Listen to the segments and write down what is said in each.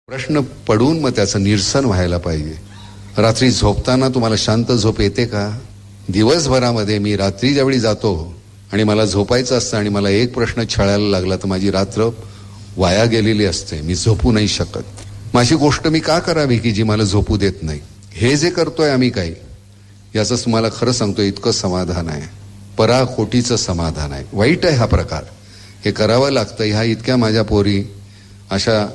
प्रश्न पडून मग त्याचं निरसन व्हायला पाहिजे. रात्री झोपताना तुम्हाला शांत झोप येते का? दिवसभरामध्ये मी रात्री ज्यावेळी जातो आणि मला झोपायचं असतं आणि मला एक प्रश्न छळायला लागला तर माझी रात्र वाया गेलेली असते. मी झोपू नाही शकत. माझी गोष्ट मी का करावी की जी मला झोपू देत नाही? हे जे करतोय आम्ही काही, याचं तुम्हाला खरं सांगतो इतकं समाधान आहे, पराकोटीचं समाधान आहे. वाईट आहे हा प्रकार, हे करावं लागतं. ह्या इतक्या माझ्या पोरी अशा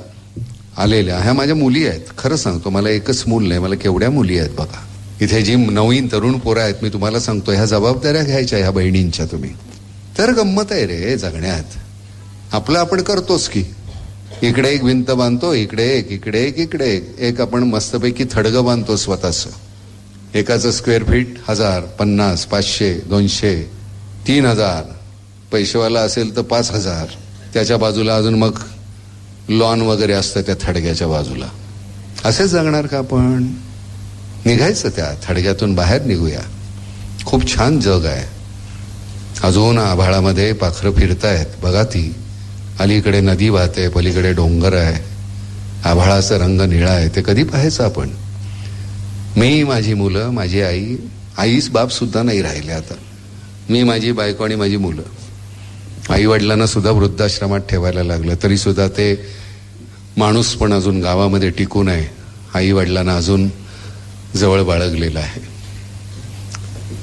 आलेल्या, ह्या माझ्या मुली आहेत. खरं सांगतो, मला एकच मूल नाही, मला केवढ्या मुली आहेत बघा. इथे जी नवीन तरुण पोरं आहेत, मी तुम्हाला सांगतो, ह्या जबाबदाऱ्या घ्यायच्या ह्या बहिणींच्या तुम्ही. तर गंमत आहे रे जगण्यात. आपलं आपण करतोच की, इकडे एक भिंत बांधतो, इकडे एक, इकडे एक, इकडे एक. एक आपण मस्तपैकी थडगं बांधतो स्वतःच. एकाचं स्क्वेअर फीट 1000, 50, 500, 200, 3000. पैसेवाला असेल तर 5000. त्याच्या बाजूला अजून मग लॉन वगैरे असतं त्या थडग्याच्या बाजूला. असेच जगणार का आपण? निघायचं त्या थडग्यातून बाहेर निघूया. खूप छान जग आहे. अजून आभाळामध्ये पाखरं फिरतायत बघा. ती अलीकडे नदी वाहते, पलीकडे डोंगर आहे, आभाळाचा रंग निळा आहे. ते कधी पाहायचं आपण? मी, माझी मुलं, माझी आई, आईच बाप सुद्धा नाही राहिले आता. मी, माझी बायको आणि माझी मुलं. आई वडिलांना सुद्धा वृद्धाश्रमात ठेवायला लागलं, तरी सुद्धा ते माणूस पण अजून गावामध्ये टिकून आहे. आई वडिलांना अजून जवळ बाळगलेलं आहे.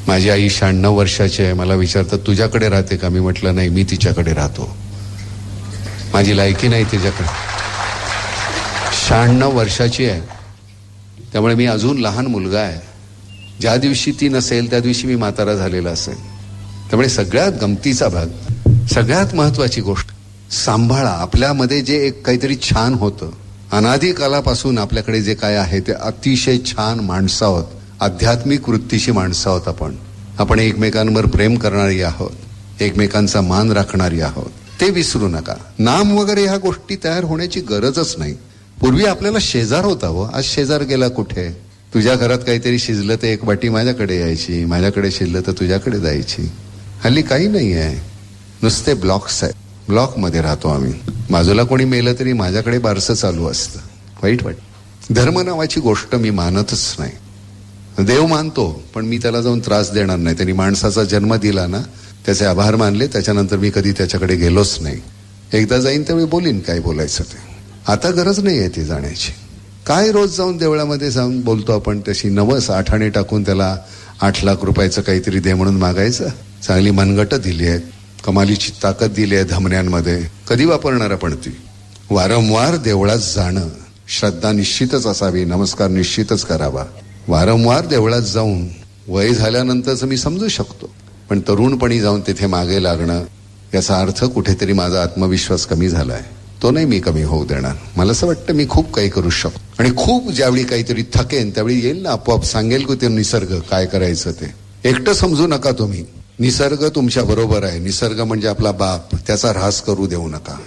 माझी आई 96 वर्षाची आहे. मला विचारतात तुझ्याकडे राहते का? मी म्हटलं नाही, मी तिच्याकडे राहतो. माझी लायकी नाही तिच्याकडे. 96 वर्षाची आहे, त्यामुळे मी अजून लहान मुलगा आहे. ज्या दिवशी ती नसेल त्या दिवशी मी म्हातारा झालेला असेल. त्यामुळे सगळ्यात गमतीचा भाग, सगळ्यात महत्वाची गोष्ट, सांभाळा. आपल्यामध्ये जे एक काहीतरी छान होतं, अनादी कालापासून आपल्याकडे जे काय आहे ते अतिशय छान माणसं आहोत. आध्यात्मिक वृत्तीची माणसं आहोत आपण एकमेकांवर प्रेम करणारी आहोत, एकमेकांचा मान राखणारी आहोत. ते विसरू नका. नाम वगैरे ह्या गोष्टी तयार होण्याची गरजच नाही. पूर्वी आपल्याला शेजार होता हो, आज शेजार गेला कुठे? तुझ्या घरात काहीतरी शिजलं तर एक वाटी माझ्याकडे यायची, माझ्याकडे शिजलं तर तुझ्याकडे जायची. हल्ली काही नाही आहे, नुसते ब्लॉक्स आहेत. ब्लॉकमध्ये राहतो आम्ही. बाजूला कोणी मेलं तरी माझ्याकडे बारसं चालू असतं. वाईट वाटतं. धर्म नावाची गोष्ट मी मानतच नाही. देव मानतो, पण मी त्याला जाऊन त्रास देणार नाही. त्यांनी माणसाचा जन्म दिला ना, त्याचे आभार मानले, त्याच्यानंतर मी कधी त्याच्याकडे गेलोच नाही. एकदा जाईन त्यावेळी बोलीन काय बोलायचं ते. आता गरज नाही आहे ती जाण्याची. काय रोज जाऊन देवळामध्ये जाऊन बोलतो आपण, त्याची 9 आठाणे टाकून त्याला 8 लाख रुपयाचं काहीतरी दे म्हणून मागायचं? चांगली मनगटं दिली आहेत, कमालीची ताकद दिली आहे धमन्यांमध्ये. कधी वापरणार आपण ती? वारंवार देवळात जाणं, श्रद्धा निश्चितच असावी, नमस्कार निश्चितच करावा. वारंवार देवळात जाऊन वय झाल्यानंतरच मी समजू शकतो, पण तरुणपणी जाऊन तिथे मागे लागणं, याचा अर्थ कुठेतरी माझा आत्मविश्वास कमी झालाय. तो नाही मी कमी होऊ देणार. मला असं वाटतं मी खूप काही करू शकतो, आणि खूप ज्यावेळी काहीतरी थकेन त्यावेळी येईल ना, आपोआप सांगेल की ते निसर्ग काय करायचं ते. एकटं समजू नका तुम्ही. निसर्ग तुमच्या बरोबर आहे. निसर्ग म्हणजे आपला बाप, त्याचा ऱ्हास करू देऊ नका.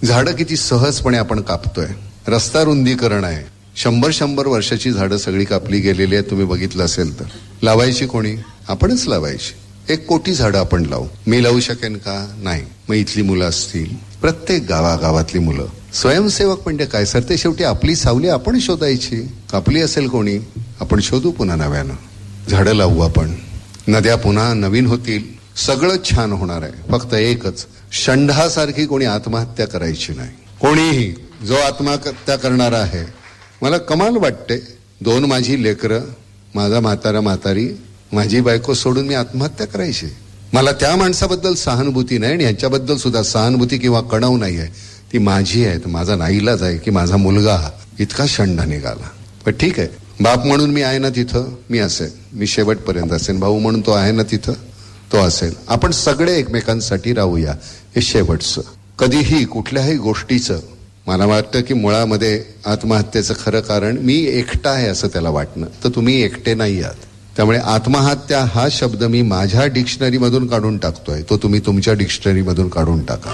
झाडं किती सहजपणे आपण कापतोय. रस्ता रुंदीकरण आहे. 100 वर्षाची झाडं सगळी कापली गेलेली आहेत. तुम्ही बघितलं असेल तर. लावायची कोणी? आपणच लावायची. 1 कोटी झाडं आपण लावू. मी लावू शकेन का? नाही. मग इथली मुलं असतील, प्रत्येक गावागावातली मुलं. स्वयंसेवक म्हणजे काय सर? ते शेवटी आपली सावली आपण शोधायची. कापली असेल कोणी, आपण शोधू पुन्हा नव्यानं. झाडं लावू आपण. नद्या पुन्हा नवीन होतील. सगळं छान होणार आहे. फक्त एकच, षंढासारखी कोणी आत्महत्या करायची नाही. कोणीही जो आत्महत्या करणारा आहे, मला कमाल वाटते. 2 माझी लेकरं, माझा म्हातारी, माझी बायको सोडून मी आत्महत्या करायची? मला त्या माणसाबद्दल सहानुभूती नाही, आणि यांच्याबद्दल सुद्धा सहानुभूती किंवा कणव नाही आहे. ती माझी आहे. माझा नाईलाज आहे की माझा मुलगा इतका षंढ निघाला. पण ठीक आहे, बाप म्हणून मी आहे ना तिथं, मी असेल, मी शेवटपर्यंत असेल. भाऊ म्हणून तो आहे ना तिथं, तो असेल. आपण सगळे एकमेकांसाठी राहूया. हे शेवटचं. कधीही कुठल्याही गोष्टीचं, मला वाटतं की मुळामध्ये आत्महत्येचं खरं कारण मी एकटा आहे असं त्याला वाटणं. तर तुम्ही एकटे नाही आहात. त्यामुळे आत्महत्या हा शब्द मी माझ्या डिक्शनरीमधून काढून टाकतोय. तो तुम्ही तुमच्या डिक्शनरीमधून काढून टाका.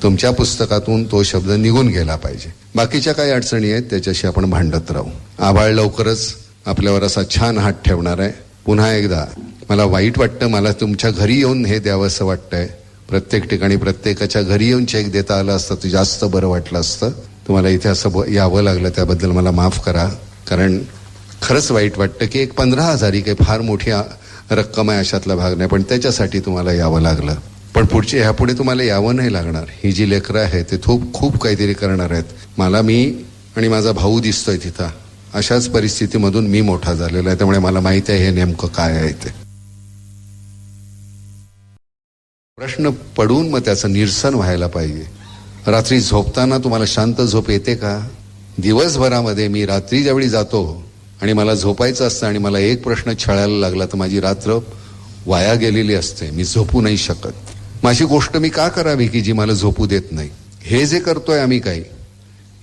तुमच्या पुस्तकातून तो शब्द निघून गेला पाहिजे. बाकीच्या काही अडचणी आहेत त्याच्याशी आपण भांडत राहू. आभाळ लवकरच आपल्यावर असा छान हात ठेवणार आहे. पुन्हा एकदा मला वाईट वाटतं, मला तुमच्या घरी येऊन हे द्यावं असं वाटतंय. प्रत्येक ठिकाणी प्रत्येकाच्या घरी येऊन चेक देता आलं असतं तर जास्त बरं वाटलं असतं. तुम्हाला इथे असं यावं लागलं त्याबद्दल मला माफ करा. कारण खरंच वाईट वाटतं की एक 15,000 ही काही फार मोठी रक्कम आहे अशातला भाग नाही, पण त्याच्यासाठी तुम्हाला यावं लागलं. पण ह्यापुढे तुम्हाला यावं नाही लागणार. ही जी लेकरं आहेत ते खूप काहीतरी करणार आहेत. मला मी आणि माझा भाऊ दिसतोय तिथं. अशाच परिस्थितीमधून मी मोठा झालेला आहे, त्यामुळे मला माहिती आहे हे नेमकं काय आहे ते. प्रश्न पडून मग त्याचं निरसन व्हायला पाहिजे. रात्री झोपताना तुम्हाला शांत झोप येते का? दिवसभरामध्ये मी रात्री ज्यावेळी जातो आणि मला झोपायचं असतं आणि मला एक प्रश्न छळायला लागला तर माझी रात्र वाया गेलेली असते. मी झोपू नाही शकत. माझी गोष्ट मी का करावी की जी मला झोपू देत नाही? हे जे करतोय आम्ही काही,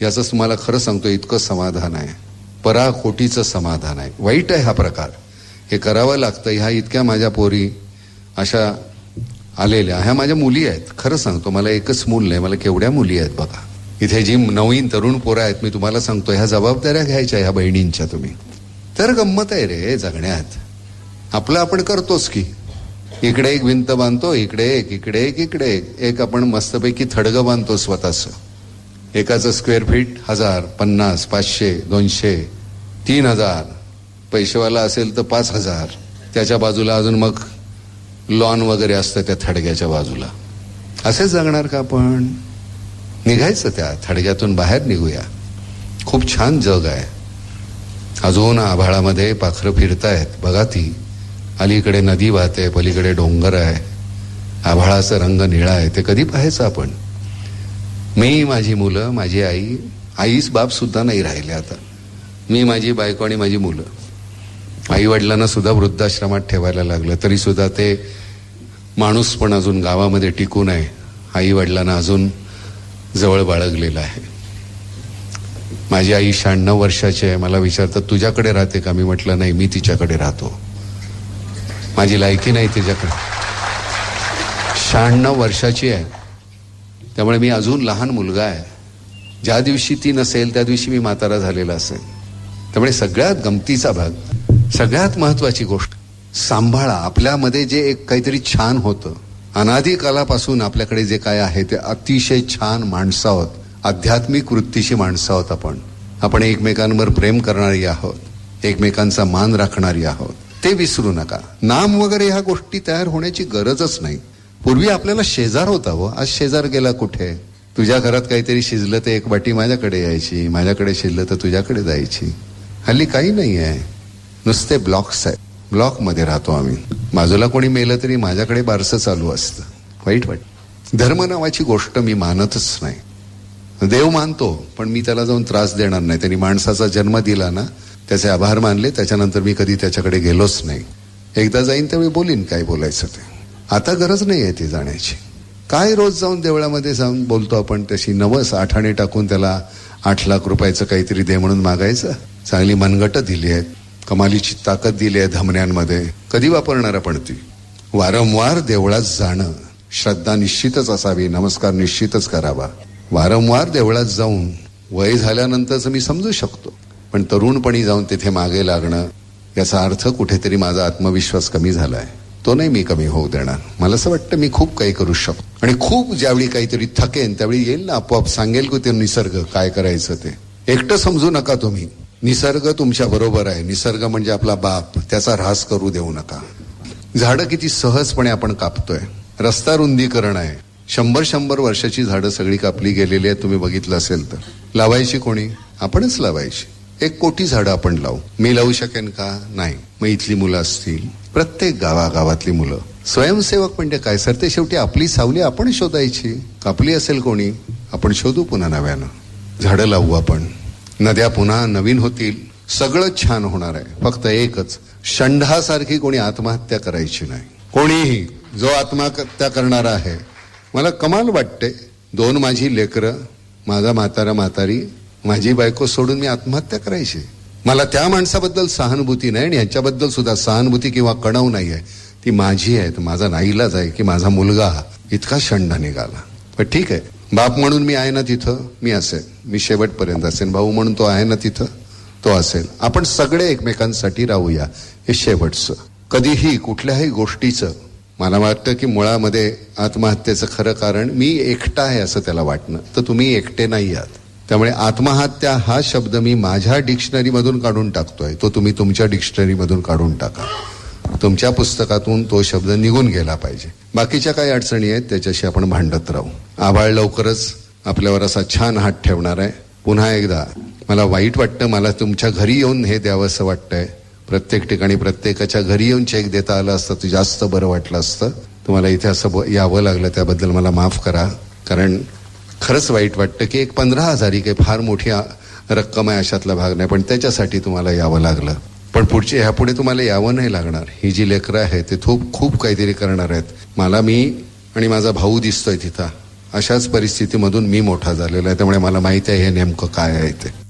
याचं तुम्हाला खरं सांगतो इतकं समाधान आहे. पराकोटीचं समाधान आहे. वाईट आहे हा प्रकार, हे करावं लागतं. ह्या इतक्या माझ्या पोरी अशा आलेल्या, ह्या माझ्या मुली आहेत. खरं सांगतो, मला एकच मूल नाही, मला केवढ्या मुली आहेत बघा. इथे जी नवीन तरुण पोरं आहेत, मी तुम्हाला सांगतो ह्या जबाबदाऱ्या घ्यायच्या ह्या बहिणींच्या तुम्ही. तर गंमत आहे रे जगण्यात. आपलं आपण करतोच की, इकडे एक भिंत बांधतो, इकडे एक, इकडे एक, इकडे एक. एक आपण मस्तपैकी थडगं बांधतो स्वतःच. एकाचं स्क्वेअर फीट 1000, 50, 500, 200, 3000. पैसेवाला असेल तर 5000. त्याच्या बाजूला अजून मग लॉन वगैरे असतं त्या थडग्याच्या बाजूला. असेच जगणार का आपण? निघायचं त्या थडग्यातून बाहेर निघूया. खूप छान जग आहे. अजून आभाळामध्ये पाखरं फिरतायत बघा. ती अलीकडे नदी वाहते, पलीकडे डोंगर आहे, आभाळाचा रंग निळा आहे. ते कधी पाहायचं आपण? मी, माझी मुलं, माझी आई, आईच बाप सुद्धा नाही राहिले आता. मी, माझी बायको आणि माझी मुलं. आई वडिलांना सुद्धा वृद्धाश्रमात ठेवायला लागलं, तरी सुद्धा ते माणूस पण अजून गावामध्ये टिकून आहे. आई वडिलांना अजून जवळ बाळगलेलं आहे. माझी आई 96 वर्षाची आहे. मला विचारतात तुझ्याकडे राहते का? मी म्हटलं नाही, मी तिच्याकडे राहतो. माझी लायकी नाही तिच्याकडे. 96 वर्षाची आहे. त्यामुळे मी अजून लहान मुलगा आहे. ज्या दिवशी ती नसेल त्या दिवशी मी म्हातारा झालेला असेल. त्यामुळे सगळ्यात गमतीचा भाग, सगळ्यात महत्वाची गोष्ट, सांभाळा. आपल्यामध्ये जे एक काहीतरी छान होतं, अनादी कालापासून आपल्याकडे जे काय आहे ते अतिशय छान माणसं आहोत. आध्यात्मिक वृत्तीची माणसं आहोत आपण. आपण एकमेकांवर प्रेम करणारी आहोत, एकमेकांचा मान राखणारी आहोत. ते विसरू नका. नाम वगैरे ह्या गोष्टी तयार होण्याची गरजच नाही. पूर्वी आपल्याला शेजार होता हो, आज शेजार गेला कुठे? तुझ्या घरात काहीतरी शिजलं तर एक वाटी माझ्याकडे यायची, माझ्याकडे शिजलं तर तुझ्याकडे जायची. हल्ली काही नाही आहे, नुसते ब्लॉक्स आहेत. ब्लॉकमध्ये राहतो आम्ही. बाजूला कोणी मेलं तरी माझ्याकडे बारसं चालू असतं. वाईट वाटतं. धर्म नावाची गोष्ट मी मानतच नाही. देव मानतो, पण मी त्याला जाऊन त्रास देणार नाही. त्यांनी माणसाचा जन्म दिला ना, त्याचे आभार मानले. त्याच्यानंतर मी कधी त्याच्याकडे गेलोच नाही. एकदा जाईन त्यावेळी बोलीन काय बोलायचं ते. आता गरज नाही आहे ती जाण्याची. काय रोज जाऊन देवळामध्ये जाऊन बोलतो आपण तशी नवस आठाणे टाकून त्याला 8 लाख रुपयाचं काहीतरी दे म्हणून मागायचं? चांगली मनगटं दिली आहेत, कमालीची ताकद दिली आहे धमन्यांमध्ये. कधी वापरणार आपण ती? वारंवार देवळात जाणं, श्रद्धा निश्चितच असावी, नमस्कार निश्चितच करावा. वारंवार देवळात जाऊन वय झाल्यानंतरच मी समजू शकतो, पण तरुणपणी जाऊन तिथे मागे लागणं, याचा अर्थ कुठेतरी माझा आत्मविश्वास कमी झालाय. तो नाही मी कमी होऊ देणार. मला असं वाटतं मी खूप काही करू शकतो. आणि खूप ज्यावेळी काहीतरी थकेन त्यावेळी येईल ना, आपोआप सांगेल की ते निसर्ग काय करायचं ते. एकटं समजू नका तुम्ही. निसर्ग तुमच्या बरोबर आहे. निसर्ग म्हणजे आपला बाप, त्याचा ऱ्हास करू देऊ नका. झाडं किती सहजपणे आपण कापतोय. रस्ता रुंदीकरण आहे. 100 वर्षाची झाडं सगळी कापली गेलेली आहेत. तुम्ही बघितलं असेल तर. लावायची कोणी? आपणच लावायची. 1 कोटी झाडं आपण लावू. मी लावू शकेन का? नाही. मग इथली मुलं असतील, प्रत्येक गावागावातली मुलं. स्वयंसेवक म्हणजे काय सर? ते शेवटी आपली सावली आपण शोधायची. कापली असेल कोणी, आपण शोधू पुन्हा नव्यानं. झाडं लावू आपण. नद्या पुन्हा नवीन होतील. सगळं छान होणार आहे. फक्त एकच, षंढासारखी कोणी आत्महत्या करायची नाही. कोणीही जो आत्महत्या करणारा आहे, मला कमाल वाटते. 2 माझी लेकरं, माझा म्हातारी, माझी बायको सोडून मी आत्महत्या करायची? मला त्या माणसाबद्दल सहानुभूती नाही आणि ह्याच्याबद्दल सुद्धा सहानुभूती किंवा कणव नाही आहे. ती माझी आहे. माझा नाईलाज आहे की माझा मुलगा इतका षंढ निघाला. पण ठीक आहे, बाप म्हणून मी आहे ना तिथं, मी असेल. मी शेवटपर्यंत असेल. भाऊ म्हणून तो आहे ना तिथं, तो असेल. आपण सगळे एकमेकांसाठी राहूया. हे शेवटचं. कधीही कुठल्याही गोष्टीचं मला वाटतं की मुळामध्ये आत्महत्येचं खरं कारण मी एकटा आहे असं त्याला वाटणं. तर तुम्ही एकटे नाही आहात. त्यामुळे आत्महत्या हा शब्द मी माझ्या डिक्शनरीमधून काढून टाकतोय, तो तुम्ही तुमच्या डिक्शनरीमधून काढून टाका. तुमच्या पुस्तकातून तो शब्द निघून गेला पाहिजे. बाकीच्या काही अडचणी आहेत त्याच्याशी आपण भांडत राहू. आभाळ लवकरच आपल्यावर असा छान हात ठेवणार आहे. पुन्हा एकदा मला वाईट वाटतं, मला तुमच्या घरी येऊन हे द्यावं असं वाटतंय. प्रत्येक ठिकाणी प्रत्येकाच्या घरी येऊन चेक देता आलं असतं तर जास्त बरं वाटलं असतं. तुम्हाला इथे असं यावं लागलं त्याबद्दल मला माफ करा. कारण खरंच वाईट वाटतं की एक 15,000 काही फार मोठी रक्कम आहे अशातला भाग नाही, पण त्याच्यासाठी तुम्हाला यावं लागलं. पण ह्यापुढे तुम्हाला यावं नाही लागणार. ही जी लेकरं आहेत ते खूप काहीतरी करणार आहेत. मला मी आणि माझा भाऊ दिसतोय तिथं. अशाच परिस्थितीमधून मी मोठा झालेला आहे, त्यामुळे मला माहिती आहे हे नेमकं काय आहे ते.